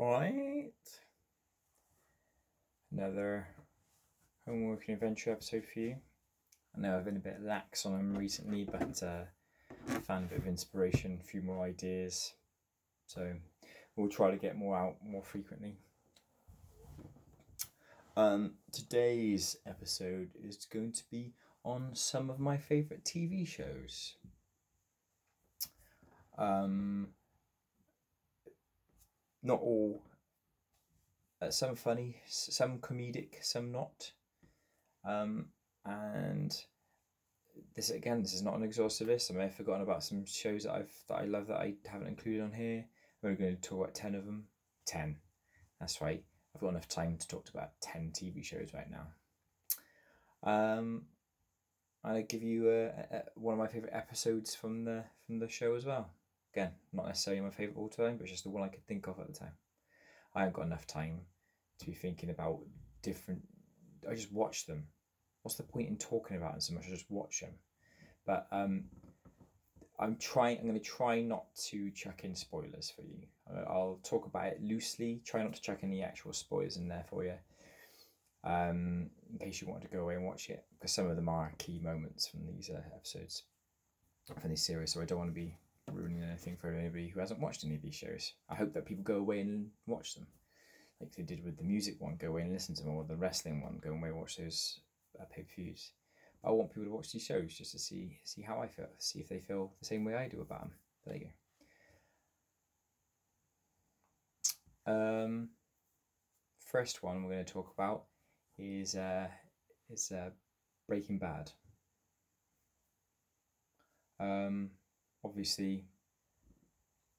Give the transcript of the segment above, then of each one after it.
Alright. Another homework and adventure episode for you. I know I've been a bit lax on them recently, but I found a bit of inspiration, a few more ideas. So we'll try to get more out more frequently. Today's episode is going to be on some of my favourite TV shows. Not all. Some funny, some comedic, some not. And this is not an exhaustive list. I may have forgotten about some shows that I love that I haven't included on here. We're going to talk about 10 of them. 10. That's right. I've got enough time to talk about 10 TV shows right now. I'll give you one of my favourite episodes from the show as well. Again, not necessarily my favourite all time, but just the one I could think of at the time. I haven't got enough time to be thinking about different. I just watch them. What's the point in talking about them so much? I just watch them. But I'm going to try not to chuck in spoilers for you. I'll talk about it loosely. Try not to chuck any actual spoilers in there for you. In case you want to go away and watch it, because some of them are key moments from these episodes, from this series. So I don't want to be ruining anything for anybody who hasn't watched any of these shows. I hope that people go away and watch them, like they did with the music one. Go away and listen to them, or the wrestling one. Go away and watch those pay-per-views. I want people to watch these shows just to see how I feel, see if they feel the same way I do about them. There you go. First one we're going to talk about is Breaking Bad. Obviously,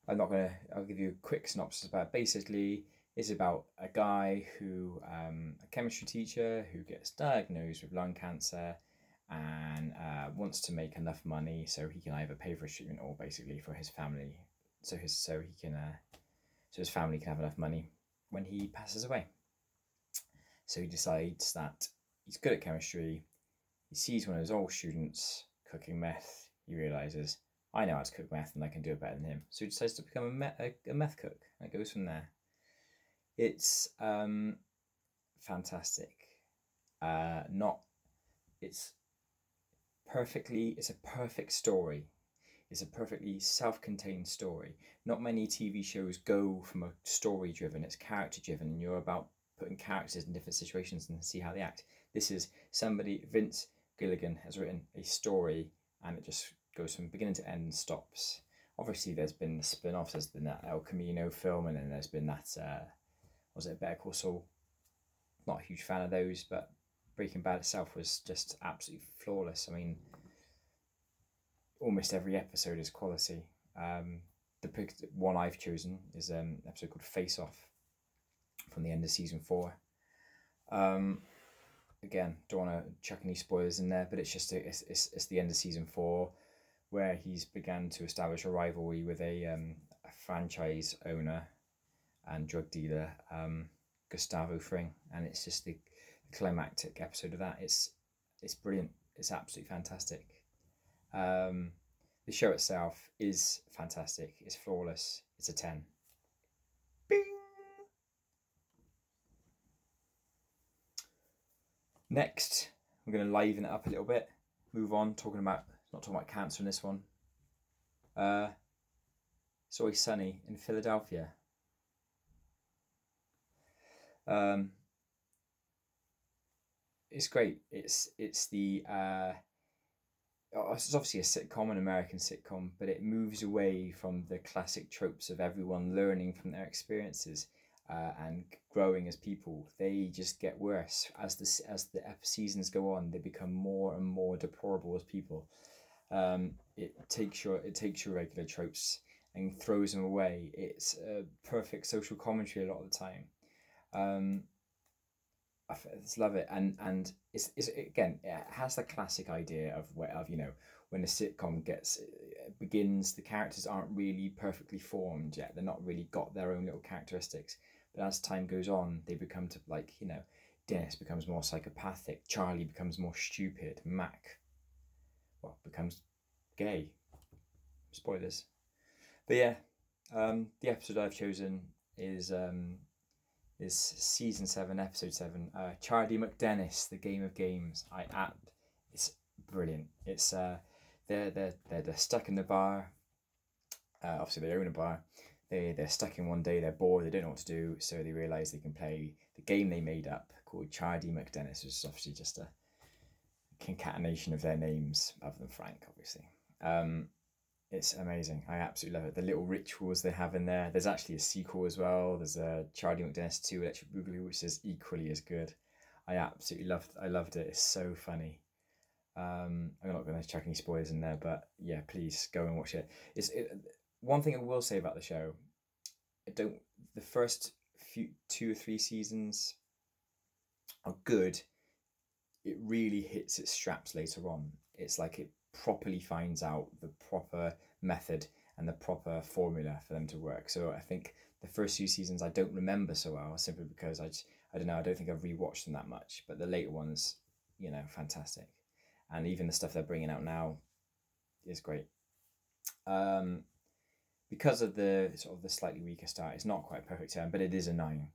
I'll give you a quick synopsis about it. Basically, it's about a guy who, a chemistry teacher who gets diagnosed with lung cancer and wants to make enough money so he can either pay for his treatment or basically for his family, so his family can have enough money when he passes away. So he decides that he's good at chemistry. He sees one of his old students cooking meth. He realizes, I know how to cook meth and I can do it better than him. So he decides to become a meth cook, and it goes from there. It's fantastic. It's a perfect story. It's a perfectly self-contained story. Not many TV shows go from a story-driven, it's character-driven, and you're about putting characters in different situations and see how they act. This is Vince Gilligan has written a story, and it just goes from beginning to end and stops. Obviously, there's been the spin-offs. There's been that El Camino film, and then there's been that, was it Better Call Saul? Not a huge fan of those, but Breaking Bad itself was just absolutely flawless. I mean, almost every episode is quality. The one I've chosen is an episode called Face Off from the end of season 4. Again, don't want to chuck any spoilers in there, but it's just it's the end of season 4, where he's began to establish a rivalry with a franchise owner and drug dealer, Gustavo Fring, and it's just the climactic episode of that. It's brilliant. It's absolutely fantastic. The show itself is fantastic. It's flawless. It's a 10. Bing! Next, I'm going to liven it up a little bit. Move on, not talking about cancer in this one. It's Always Sunny in Philadelphia. It's great. It's obviously a sitcom, an American sitcom, but it moves away from the classic tropes of everyone learning from their experiences and growing as people. They just get worse as the seasons go on. They become more and more deplorable as people. It takes your regular tropes and throws them away. It's a perfect social commentary a lot of the time. I just love it, and it's again, it has the classic idea of when a sitcom begins, the characters aren't really perfectly formed yet. They're not really got their own little characteristics, but as time goes on, they become to Dennis becomes more psychopathic, Charlie becomes more stupid, Mac becomes gay. Spoilers, but yeah, the episode I've chosen is season 7, episode 7. Charlie McDennis, The Game of Games. It's brilliant. It's they're stuck in the bar. Obviously, they own a bar. They're stuck in one day. They're bored. They don't know what to do. So they realise they can play the game they made up called Charlie McDennis, which is obviously just a concatenation of their names, other than Frank, obviously. It's amazing. I absolutely love it. The little rituals they have in there. There's actually a sequel as well. There's a Charlie McDennis 2 Electric Boogaloo, which is equally as good. I loved it. It's so funny. I'm not going to chuck any spoilers in there, but yeah, please go and watch it. One thing I will say about the show, the first few 2 or 3 seasons are good. It really hits its straps later on. It's like it properly finds out the proper method and the proper formula for them to work. So I think the first few seasons I don't remember so well, simply because I don't know, I don't think I've rewatched them that much. But the later ones, fantastic. And even the stuff they're bringing out now is great. Because of the sort of the slightly weaker start, it's not quite a perfect term, but it is a 9.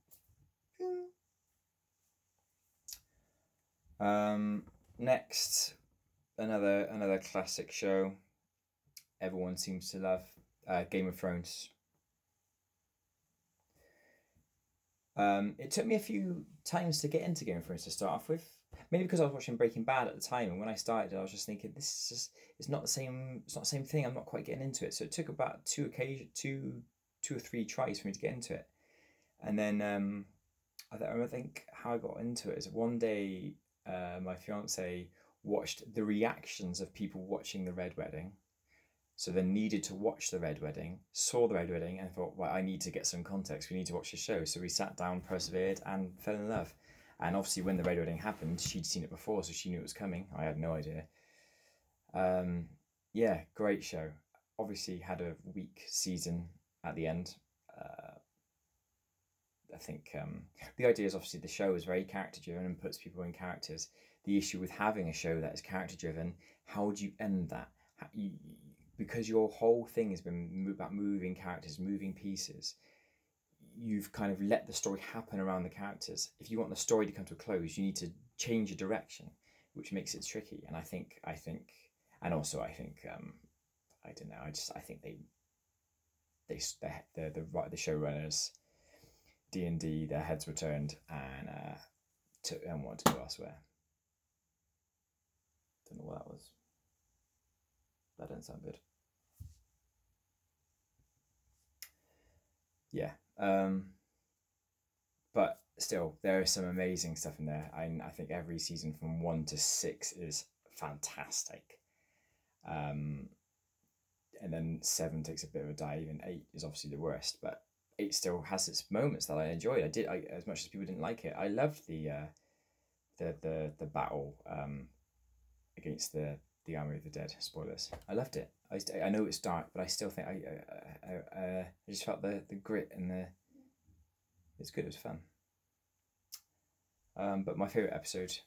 Next, another classic show everyone seems to love, Game of Thrones. It took me a few times to get into Game of Thrones to start off with. Maybe because I was watching Breaking Bad at the time, and when I started, I was just thinking, it's not the same thing. I'm not quite getting into it. So it took about two or three tries for me to get into it, and then I think how I got into it is one day, my fiance watched the reactions of people watching the Red Wedding. So then needed to watch the Red Wedding, saw the Red Wedding, and thought, well, I need to get some context. We need to watch the show. So we sat down, persevered, and fell in love. And obviously when the Red Wedding happened, she'd seen it before, so she knew it was coming. I had no idea. Yeah, great show. Obviously had a weak season at the end. I think the idea is obviously the show is very character driven and puts people in characters. The issue with having a show that is character driven, how do you end that? Because your whole thing has been about moving characters, moving pieces, you've kind of let the story happen around the characters. If you want the story to come to a close, you need to change your direction, which makes it tricky. And I think, and also I think, I don't know. I think the showrunners, D&D, their heads were turned and wanted to go elsewhere. Don't know what that was. That didn't sound good. Yeah. But still, there is some amazing stuff in there. I think every season from 1 to 6 is fantastic. And then 7 takes a bit of a dive, and 8 is obviously the worst. But 8 still has its moments that I enjoyed. As much as people didn't like it, I loved the battle against the Army of the Dead. Spoilers. I loved it. I know it's dark, but I still think I just felt the grit and it's good. It was fun. But my favorite episode,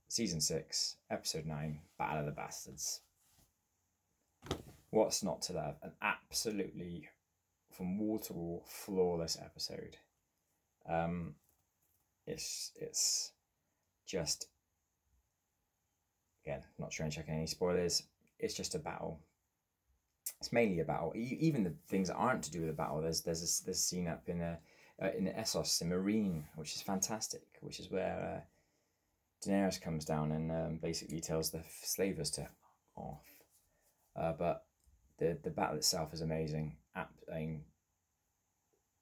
season 6, episode 9, Battle of the Bastards. What's not to love? An absolutely, from wall to wall, flawless episode. It's just, again, not trying to check any spoilers. It's just a battle. It's mainly a battle. Even the things that aren't to do with the battle. There's a scene up in Essos, in Marine, which is fantastic. Which is where Daenerys comes down and basically tells the slavers to off. But the battle itself is amazing.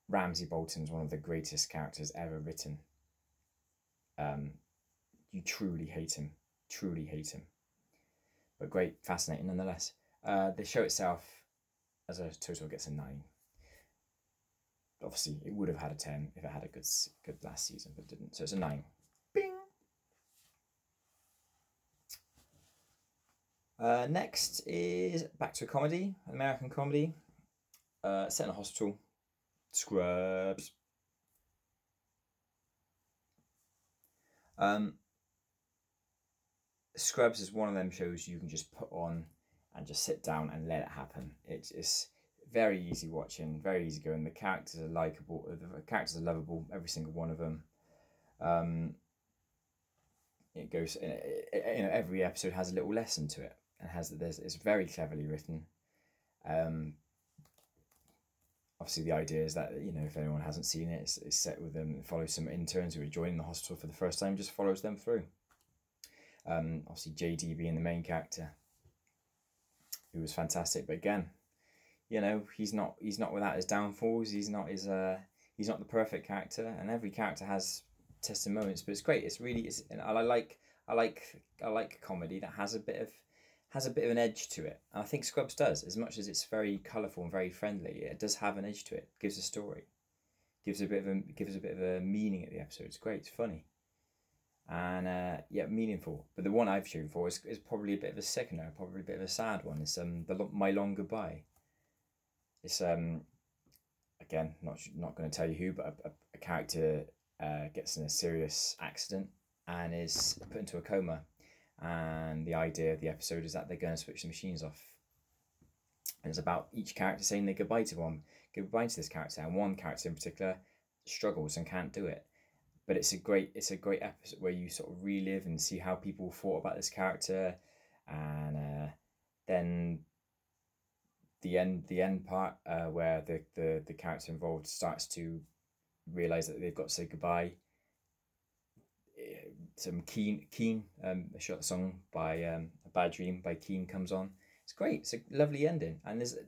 Ramsay Bolton's one of the greatest characters ever written. You truly hate him. But great, fascinating nonetheless. The show itself, as a total, gets a 9. Obviously, it would have had a 10 if it had a good last season, but it didn't. So it's a 9. Bing! Next is back to a comedy, an American comedy, set in a hospital. Scrubs. Scrubs is one of them shows you can just put on and just sit down and let it happen. It's very easy watching, very easy going. The characters are likable. The characters are lovable. Every single one of them. It goes. Every episode has a little lesson to it, and it's very cleverly written. Obviously, the idea is that if anyone hasn't seen it, it's set with them. It follows some interns who are joining the hospital for the first time. Just follows them through. Obviously, JD being the main character, who was fantastic. But again, he's not without his downfalls. He's not the perfect character, and every character has testing moments. But it's great. And I like comedy that has a bit of an edge to it. And I think Scrubs does. As much as it's very colourful and very friendly, it does have an edge to it. It gives a story, gives a bit of a meaning at the episode. It's great. It's funny, and meaningful. But the one I've chosen for is probably a bit of a sickener, probably a bit of a sad one. It's My Long Goodbye. It's again not going to tell you who, but a character gets in a serious accident and is put into a coma. And the idea of the episode is that they're going to switch the machines off. And it's about each character saying their goodbye to this character, and one character in particular struggles and can't do it. But it's a great episode where you sort of relive and see how people thought about this character, and then the end part where the character involved starts to realize that they've got to say goodbye. Some Keen a short song by A Bad Dream by Keen comes on. It's great. It's a lovely ending, and there's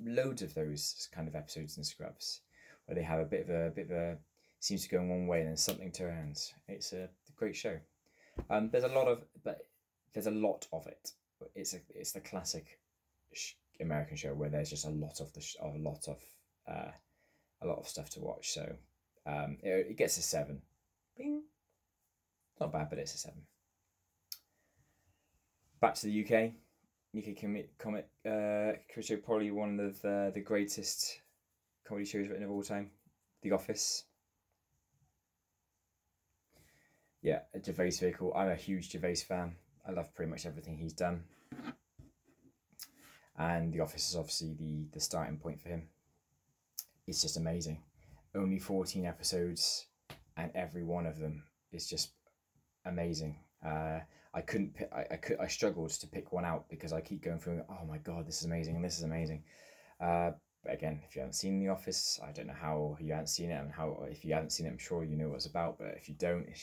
loads of those kind of episodes in Scrubs where they have a bit of a seems to go in one way and then something turns. It's a great show. There's a lot of it. It's the classic American show where there's just a lot of stuff to watch. So it gets a 7. Bing. Not bad, but it's a 7. Back to the UK. UK comic show, probably one of the greatest comedy shows written of all time. The Office. Yeah, Gervais very cool. I'm a huge Gervais fan. I love pretty much everything he's done. And The Office is obviously the starting point for him. It's just amazing. Only 14 episodes, and every one of them is just amazing. I struggled to pick one out because I keep going through. Oh my god, this is amazing, and this is amazing. But again, if you haven't seen The Office, I don't know how you haven't seen it, and if you haven't seen it, I'm sure you know what it's about. But if you don't, it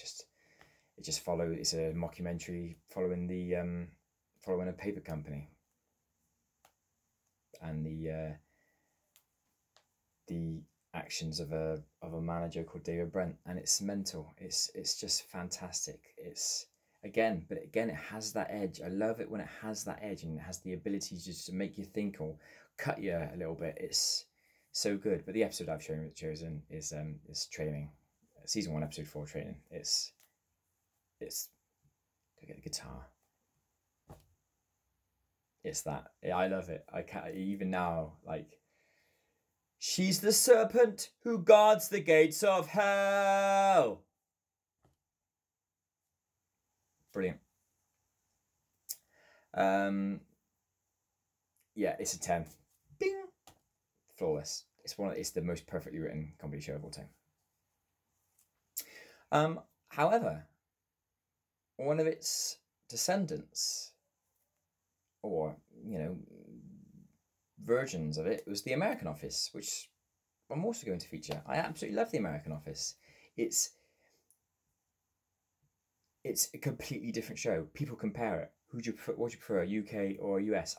just follows. It's a mockumentary following a paper company, and the actions of a manager called David Brent, and it's mental. It's just fantastic. It has that edge. I love it when it has that edge and it has the ability just to make you think or cut you a little bit. It's so good. But the episode I've chosen is Training, season 1, episode 4, Training. It's go get the guitar. It's that. I love it. I can't even now, like. She's the serpent who guards the gates of hell. Brilliant. Yeah, it's a 10. Bing. Flawless. It's the most perfectly written comedy show of all time. However, one of its descendants, or versions of it, was The American Office, which I'm also going to feature. I absolutely love The American Office. It's a completely different show. People compare it. What do you prefer, UK or US?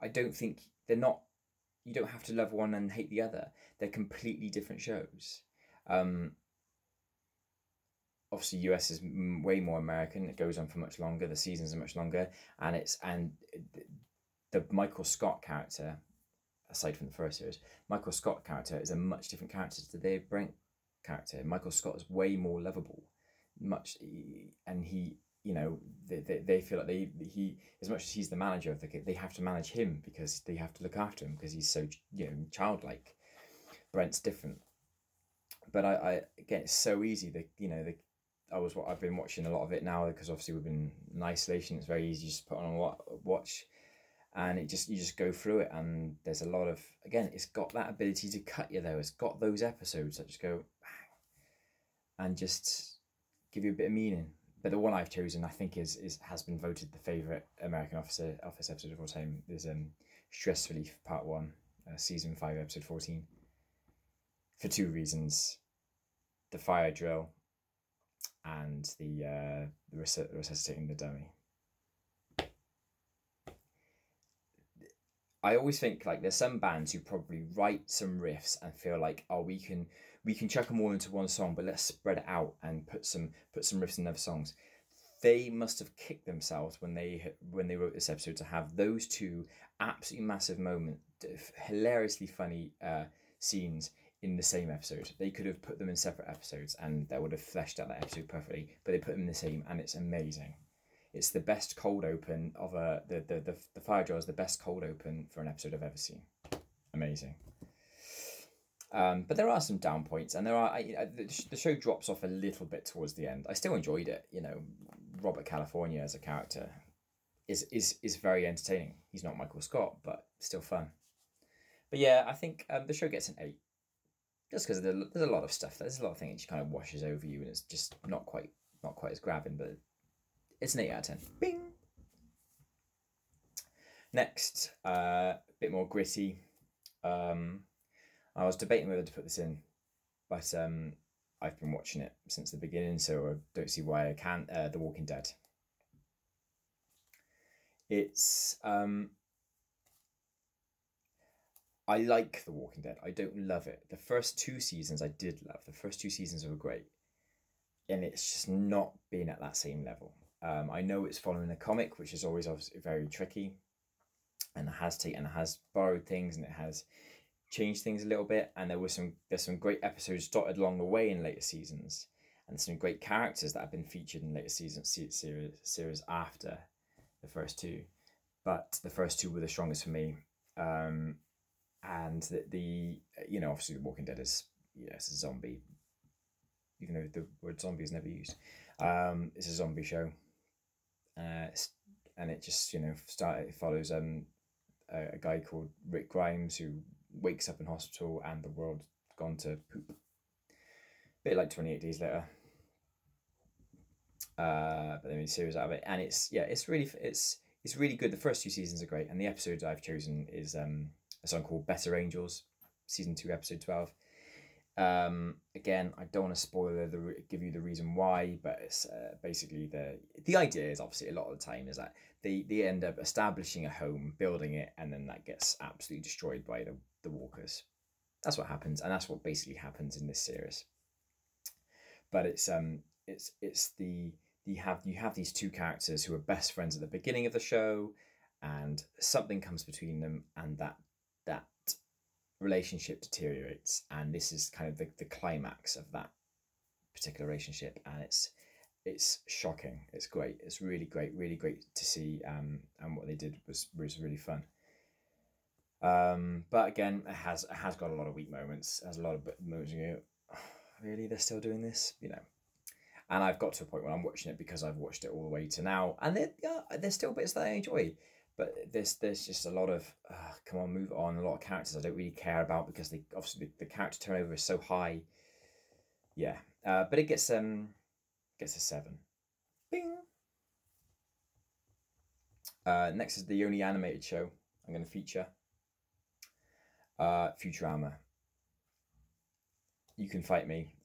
I don't think they're not. You don't have to love one and hate the other. They're completely different shows. Obviously, US is way more American. It goes on for much longer. The seasons are much longer, and the Michael Scott character, aside from the first series, Michael Scott character is a much different character to the Dave Brent character. Michael Scott is way more lovable, and he, they feel like he as much as he's the manager of they have to manage him because they have to look after him because he's so childlike. Brent's different, but I again, it's so easy. I've been watching a lot of it now because obviously we've been in isolation. It's very easy to just put on and watch. and you just go through it, and there's a lot of, again, it's got that ability to cut you though. It's got those episodes that just go and just give you a bit of meaning. But the one I've chosen, I think, is has been voted the favourite American Office episode of all time. Is Stress Relief Part 1, Season 5, Episode 14. For two reasons: the fire drill and the resuscitating the dummy. I always think like there's some bands who probably write some riffs and feel like, oh, we can chuck them all into one song, but let's spread it out and put some riffs in other songs. They must have kicked themselves when they wrote this episode to have those two absolutely massive moments, hilariously funny scenes in the same episode. They could have put them in separate episodes, and that would have fleshed out that episode perfectly. But they put them in the same, and it's amazing. It's the best cold open of the fire drill is the best cold open for an episode I've ever seen. Amazing. But there are some down points, and the show drops off a little bit towards the end. I still enjoyed it. Robert California as a character is very entertaining. He's not Michael Scott, but still fun. But yeah, I think the show gets an 8, just because there's a lot of stuff. There's a lot of things that kind of washes over you, and it's just not quite as grabbing, but it's an 8 out of 10. Bing. Next, a bit more gritty. I was debating whether to put this in, but I've been watching it since the beginning, so I don't see why I can't. The Walking Dead. It's I like The Walking Dead. I don't love it. The first 2 seasons I did love. The first 2 seasons were great, and it's just not been at that same level. I know it's following a comic, which is always obviously very tricky, and it has borrowed things, and it has changed things a little bit. And there's some great episodes dotted along the way in later seasons, and some great characters that have been featured in later series after the first 2. But the first 2 were the strongest for me. And the obviously The Walking Dead is it's a zombie, even though the word zombie is never used. It's a zombie show, and it just it follows a guy called Rick Grimes who wakes up in hospital and the world's gone to poop. Bit like 28 Days Later, but they made a series out of it, and it's really good. The first 2 seasons are great, and the episode I've chosen is a song called Better Angels, season 2, episode 12. Again, I don't want to spoil give you the reason why, but it's basically the idea is, obviously a lot of the time, is that they end up establishing a home, building it, and then that gets absolutely destroyed by the walkers. That's what happens, and that's what basically happens in this series. But you have these 2 characters who are best friends at the beginning of the show, and something comes between them, and that relationship deteriorates, and this is kind of the climax of that particular relationship, and it's shocking. It's great. It's really great to see, and what they did was really fun. But again, it has got a lot of weak moments. It has a lot of moments you go, oh, really, they're still doing this, And I've got to a point where I'm watching it because I've watched it all the way to now, and there's still bits that I enjoy. But there's just a lot of come on, move on. A lot of characters I don't really care about because obviously the character turnover is so high. Yeah, but it gets a 7. Bing. Next is the only animated show I'm going to feature. Futurama. You can fight me.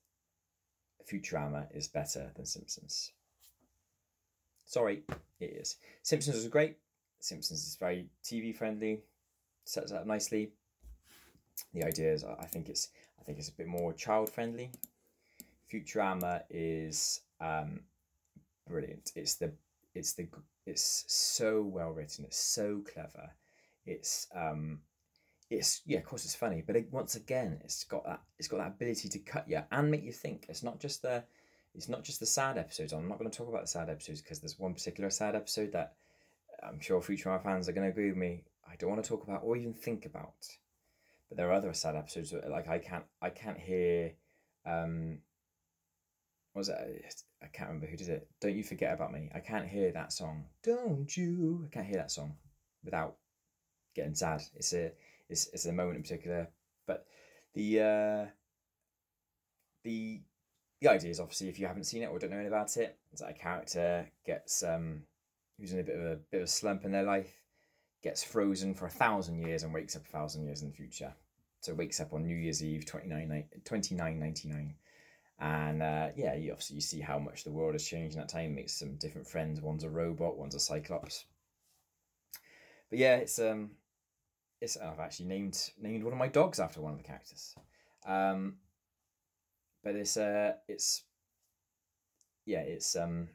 Futurama is better than Simpsons. Sorry, it is. Simpsons was great. Simpsons is very TV friendly, sets it up nicely. The idea is, I think it's a bit more child friendly. Futurama is brilliant. It's so well written. It's so clever. It's of course it's funny, but once again it's got that ability to cut you and make you think. It's not just the sad episodes. I'm not going to talk about the sad episodes because there's one particular sad episode that I'm sure Futurama fans are going to agree with me, I don't want to talk about or even think about. But there are other sad episodes that, like, I can't hear. What was it? I can't remember who did it. Don't You Forget About Me. I can't hear that song. Don't you? I can't hear that song without getting sad. It's a moment in particular, but the uh, the the idea is obviously, if you haven't seen it or don't know anything about it, it's that a character gets who's in a bit of a slump in their life, gets frozen for 1,000 years and wakes up 1,000 years in the future. So wakes up on New Year's Eve 2999, and yeah, you obviously you see how much the world has changed in that time. Makes some different friends. One's a robot, one's a cyclops. But yeah, it's I've actually named one of my dogs after one of the characters. Um, but it's yeah, it's a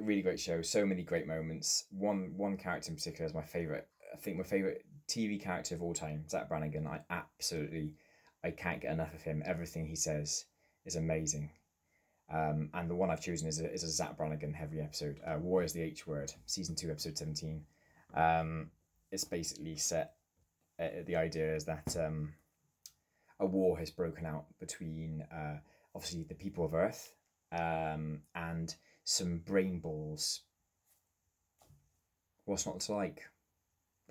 really great show. So many great moments. One character in particular is my favorite. I think my favorite TV character of all time, Zach Brannigan. I can't get enough of him. Everything he says is amazing. And the one I've chosen is a Zach Brannigan heavy episode. War is the H word, season 2, episode 17. It's basically set. The idea is that a war has broken out between obviously the people of Earth and some brain balls. What's not to like?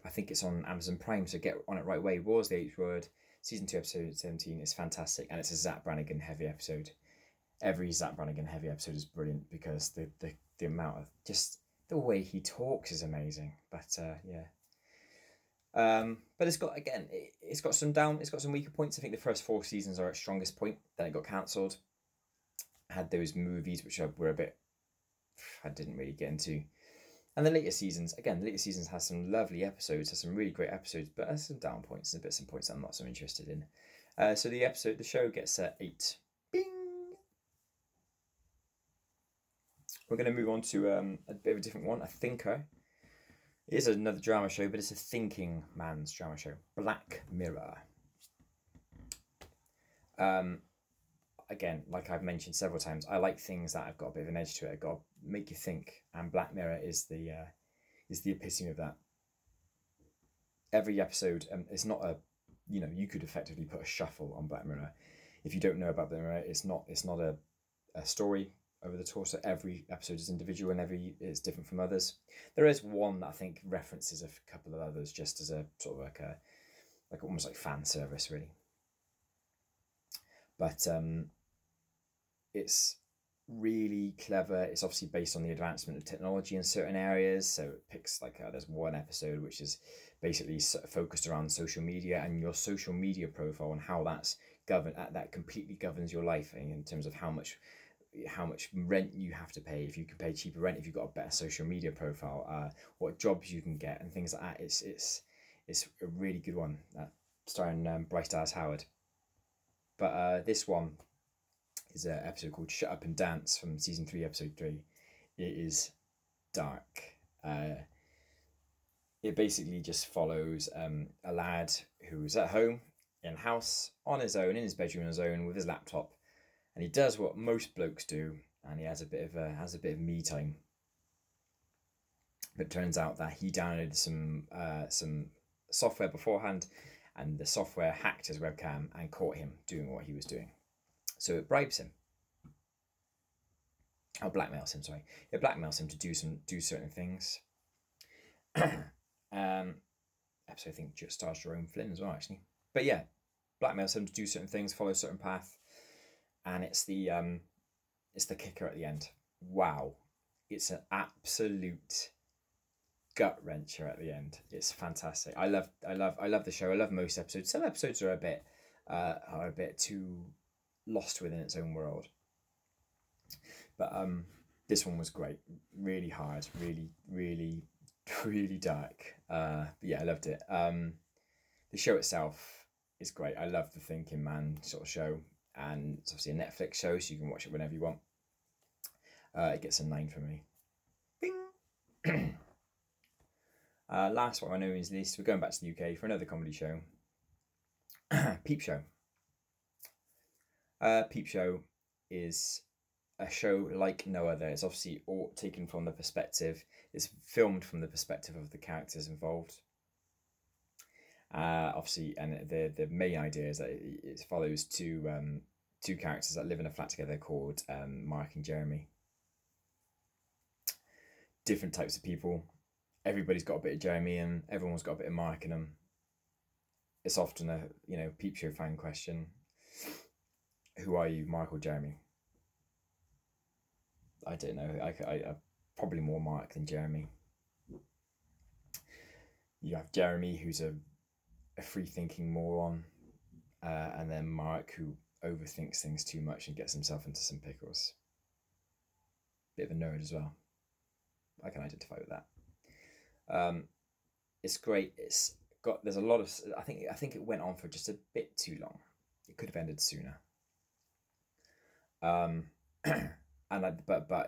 I think it's on Amazon Prime, so get on it right away. War's the H word, season 2, episode 17 is fantastic, and it's a Zach Brannigan heavy episode. Every Zach Brannigan heavy episode is brilliant because the amount of just the way he talks is amazing. But yeah. But it's got it's got some weaker points. I think the first 4 seasons are its strongest point. Then it got cancelled. Had those movies which were a bit I didn't really get into. And the later seasons has some lovely episodes, has some really great episodes, but has some down points and bits and points that I'm not so interested in. So the show gets 8. Bing. We're going to move on to a bit of a different one, a thinker. It is another drama show, but it's a thinking man's drama show. Black Mirror. Again, like I've mentioned several times, I like things that have got a bit of an edge to it. I've got to make you think, and Black Mirror is the epitome of that. Every episode, it's not a, you could effectively put a shuffle on Black Mirror. If you don't know about Black Mirror, it's not a story over the torso. Every episode is individual and every is different from others. There is one that I think references a couple of others just as a sort of like almost like fan service, really. But it's really clever. It's obviously based on the advancement of technology in certain areas. So it picks there's one episode which is basically focused around social media and your social media profile and how that's governed. That completely governs your life in terms of how much rent you have to pay, if you can pay cheaper rent, if you've got a better social media profile, what jobs you can get and things like that. It's a really good one, starring Bryce Dallas Howard. But this one is an episode called Shut Up and Dance from season 3, episode 3. It is dark. It basically just follows a lad who's at home in house on his own, in his bedroom on his own with his laptop, and he does what most blokes do, and he has a bit of me time. But it turns out that he downloaded some software beforehand, and the software hacked his webcam and caught him doing what he was doing. So it bribes him. Oh, blackmails him. Sorry, it blackmails him to do certain things. Episode I think just stars Jerome Flynn as well, actually. But yeah, blackmails him to do certain things, follow a certain path, and it's the kicker at the end. Wow, it's an absolute gut wrencher at the end. It's fantastic. I love the show. I love most episodes. Some episodes are a bit too lost within its own world, but this one was great. Really hard. Really dark. But yeah, I loved it. The show itself is great. I love the thinking man sort of show, and it's obviously a Netflix show, so you can watch it whenever you want. It gets a 9 from me. Bing. Last one I know is least. We're going back to the UK for another comedy show. Peep Show. Peep Show is a show like no other. It's obviously all taken from the perspective. It's filmed from the perspective of the characters involved. Obviously, and the main idea is that it follows two characters that live in a flat together called Mark and Jeremy. Different types of people. everybody's got a bit of Jeremy and everyone's got a bit of Mark in them. It's often a peep show fan question. Who are you, Mark or Jeremy? I don't know. I probably more Mark than Jeremy. You have Jeremy, who's a free thinking moron, and then Mark, who overthinks things too much and gets himself into some pickles. Bit of a nerd as well. I can identify with that. It's great. There's a lot of. I think it went on for just a bit too long. It could have ended sooner. But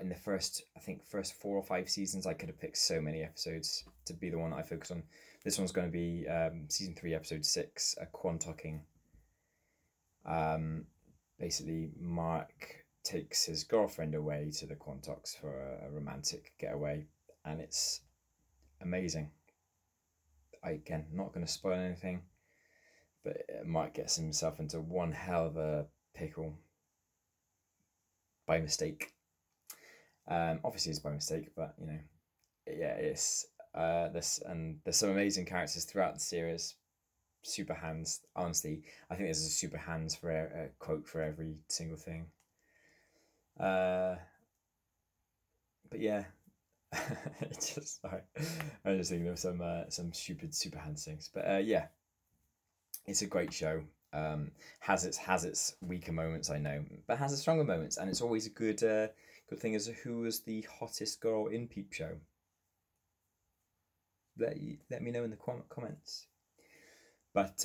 in the first 4 or 5 seasons, I could have picked so many episodes to be the one that I focus on. This one's going to be season 3, episode 6, a Quantocking. Basically, Mark takes his girlfriend away to the Quantocs for a romantic getaway, and it's amazing. Again, not going to spoil anything, but Mark gets himself into one hell of a pickle by mistake. Obviously, it's by mistake, but it's this, and there's some amazing characters throughout the series. Super hands. Honestly, I think there's a super hands for a quote for every single thing. But yeah, sorry, I'm just thinking of some stupid super hands things. But yeah, it's a great show. Has its weaker moments, I know, but has its stronger moments, and it's always a good thing as who was the hottest girl in Peep Show. Let me know in the comments. But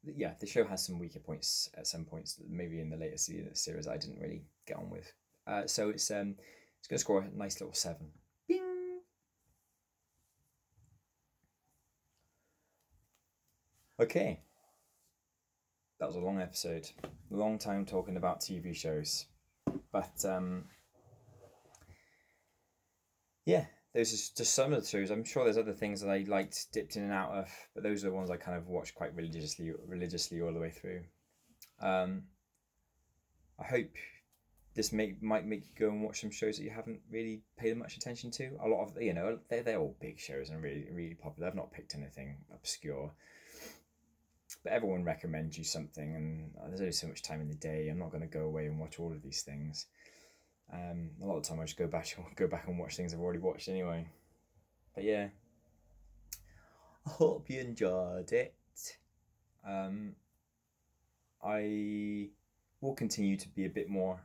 yeah, the show has some weaker points at some points, maybe in the later series I didn't really get on with. So it's going to score a nice little 7. Bing! Okay. That was a long episode. A long time talking about TV shows. But yeah, those are just some of the shows. I'm sure there's other things that I liked, dipped in and out of, but those are the ones I kind of watched quite religiously all the way through. I hope this might make you go and watch some shows that you haven't really paid much attention to. A lot of they're all big shows and really really popular. I've not picked anything obscure, but everyone recommends you something, and there's only so much time in the day. I'm not going to go away and watch all of these things. A lot of the time I just go back and watch things I've already watched anyway. But yeah, I hope you enjoyed it. I will continue to be a bit more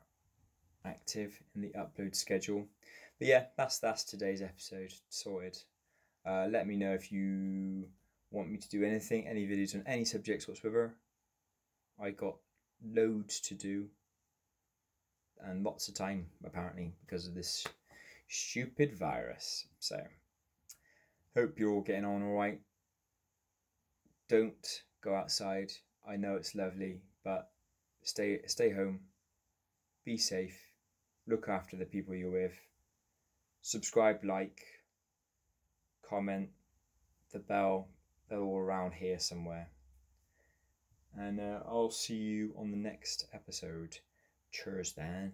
active in the upload schedule. But yeah, that's today's episode sorted. Let me know if you want me to do any videos on any subjects whatsoever. I got loads to do and lots of time apparently because of this stupid virus. So hope you're all getting on all right. Don't go outside. I know it's lovely, but stay home. Be safe. Look after the people you're with. Subscribe, like, comment, the bell. They're all around here somewhere. And I'll see you on the next episode. Cheers, then.